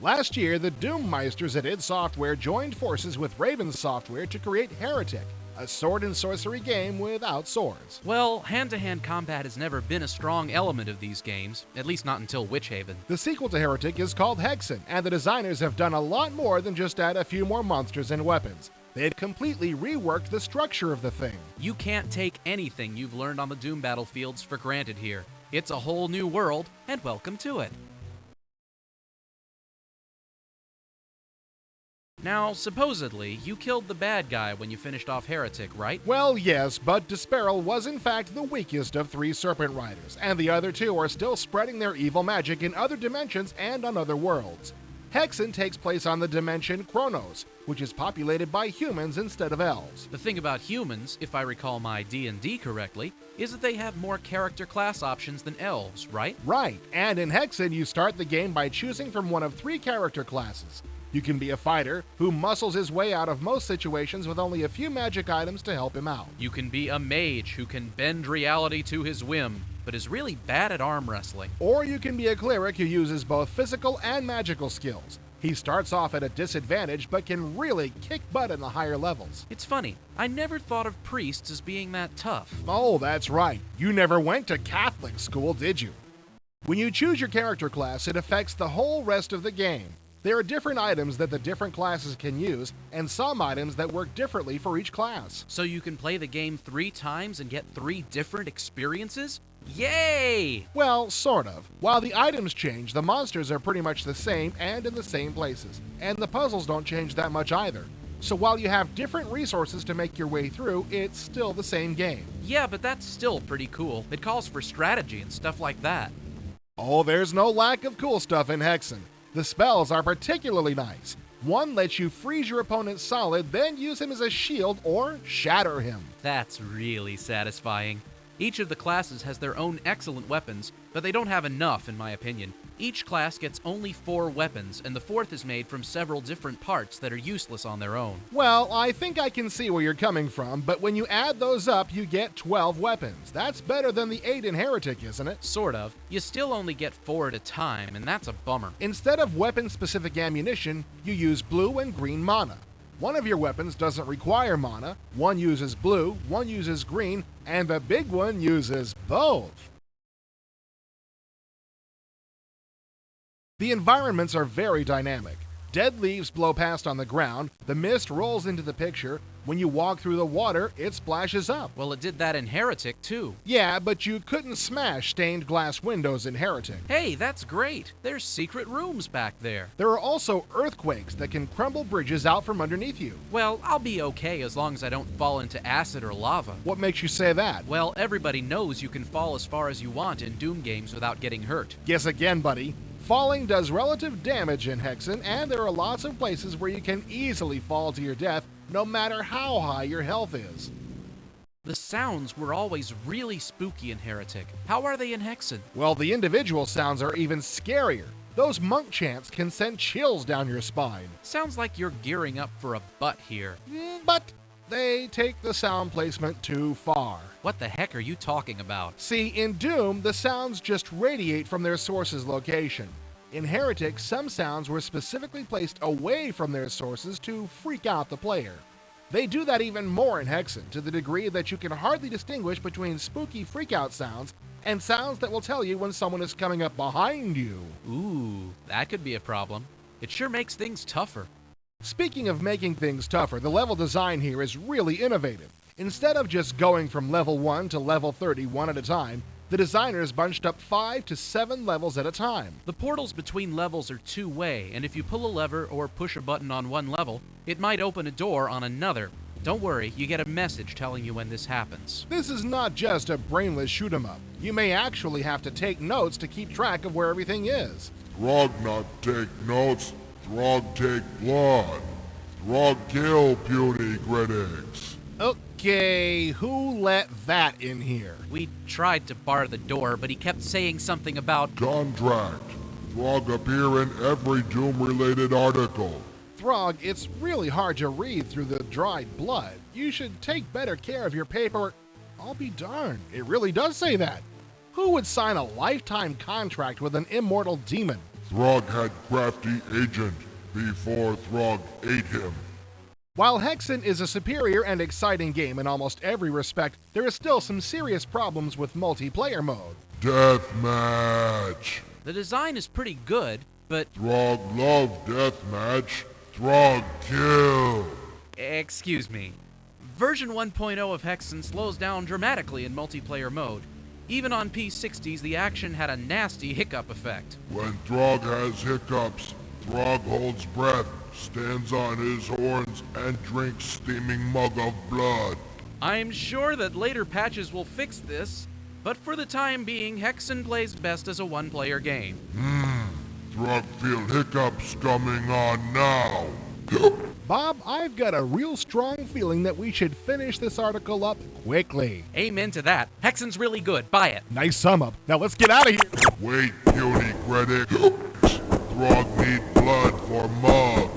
Last year, the Doommeisters at id Software joined forces with Raven Software to create Heretic, a sword and sorcery game without swords. Well, hand-to-hand combat has never been a strong element of these games, at least not until Witchhaven. The sequel to Heretic is called Hexen, and the designers have done a lot more than just add a few more monsters and weapons. They've completely reworked the structure of the thing. You can't take anything you've learned on the Doom battlefields for granted here. It's a whole new world, and welcome to it. Now, supposedly, you killed the bad guy when you finished off Heretic, right? Well, yes, but Desperal was in fact the weakest of 3 Serpent Riders, and the other 2 are still spreading their evil magic in other dimensions and on other worlds. Hexen takes place on the dimension Chronos, which is populated by humans instead of elves. The thing about humans, if I recall my D&D correctly, is that they have more character class options than elves, right? Right, and in Hexen you start the game by choosing from one of 3 character classes. You can be a fighter who muscles his way out of most situations with only a few magic items to help him out. You can be a mage who can bend reality to his whim, but is really bad at arm wrestling. Or you can be a cleric who uses both physical and magical skills. He starts off at a disadvantage but can really kick butt in the higher levels. It's funny, I never thought of priests as being that tough. Oh, that's right. You never went to Catholic school, did you? When you choose your character class, it affects the whole rest of the game. There are different items that the different classes can use, and some items that work differently for each class. So you can play the game 3 times and get 3 different experiences? Yay! Well, sort of. While the items change, the monsters are pretty much the same and in the same places, and the puzzles don't change that much either. So while you have different resources to make your way through, it's still the same game. Yeah, but that's still pretty cool. It calls for strategy and stuff like that. Oh, there's no lack of cool stuff in Hexen. The spells are particularly nice. One lets you freeze your opponent solid, then use him as a shield or shatter him. That's really satisfying. Each of the classes has their own excellent weapons, but they don't have enough in my opinion. Each class gets only 4 weapons, and the 4th is made from several different parts that are useless on their own. Well, I think I can see where you're coming from, but when you add those up, you get 12 weapons. That's better than the 8 in Heretic, isn't it? Sort of. You still only get 4 at a time, and that's a bummer. Instead of weapon-specific ammunition, you use blue and green mana. One of your weapons doesn't require mana, one uses blue, one uses green, and the big one uses both. The environments are very dynamic. Dead leaves blow past on the ground, the mist rolls into the picture, when you walk through the water, it splashes up. Well, it did that in Heretic, too. Yeah, but you couldn't smash stained glass windows in Heretic. Hey, that's great. There's secret rooms back there. There are also earthquakes that can crumble bridges out from underneath you. Well, I'll be okay as long as I don't fall into acid or lava. What makes you say that? Well, everybody knows you can fall as far as you want in Doom games without getting hurt. Guess again, buddy. Falling does relative damage in Hexen, and there are lots of places where you can easily fall to your death, no matter how high your health is. The sounds were always really spooky in Heretic. How are they in Hexen? Well, the individual sounds are even scarier. Those monk chants can send chills down your spine. Sounds like you're gearing up for a butt here. But they take the sound placement too far. What the heck are you talking about? See, in Doom, the sounds just radiate from their source's location. In Heretic, some sounds were specifically placed away from their sources to freak out the player. They do that even more in Hexen, to the degree that you can hardly distinguish between spooky freakout sounds and sounds that will tell you when someone is coming up behind you. Ooh, that could be a problem. It sure makes things tougher. Speaking of making things tougher, the level design here is really innovative. Instead of just going from level 1 to level 31 at a time, the designers bunched up 5 to 7 levels at a time. The portals between levels are two-way, and if you pull a lever or push a button on one level, it might open a door on another. Don't worry, you get a message telling you when this happens. This is not just a brainless shoot-'em-up. You may actually have to take notes to keep track of where everything is. Throg not take notes, Throg take blood. Throg kill puny critics. Okay, who let that in here? We tried to bar the door, but he kept saying something about Contract. Throg appear in every Doom-related article. Throg, it's really hard to read through the dried blood. You should take better care of your paper. I'll be darned, it really does say that. Who would sign a lifetime contract with an immortal demon? Throg had crafty agent before Throg ate him. While Hexen is a superior and exciting game in almost every respect, there is still some serious problems with multiplayer mode. Deathmatch. The design is pretty good, but Throg love deathmatch. Throg kill. excuse me. Version 1.0 of Hexen slows down dramatically in multiplayer mode. Even on P60s, the action had a nasty hiccup effect. When Throg has hiccups, Throg holds breath, stands on his horns, and drinks steaming mug of blood. I'm sure that later patches will fix this, but for the time being, Hexen plays best as a one-player game. Throg feel hiccups coming on now. Bob, I've got a real strong feeling that we should finish this article up quickly. Amen to that. Hexen's really good. Buy it. Nice sum up. Now let's get out of here. Wait, puny critic. Throg need blood for mug.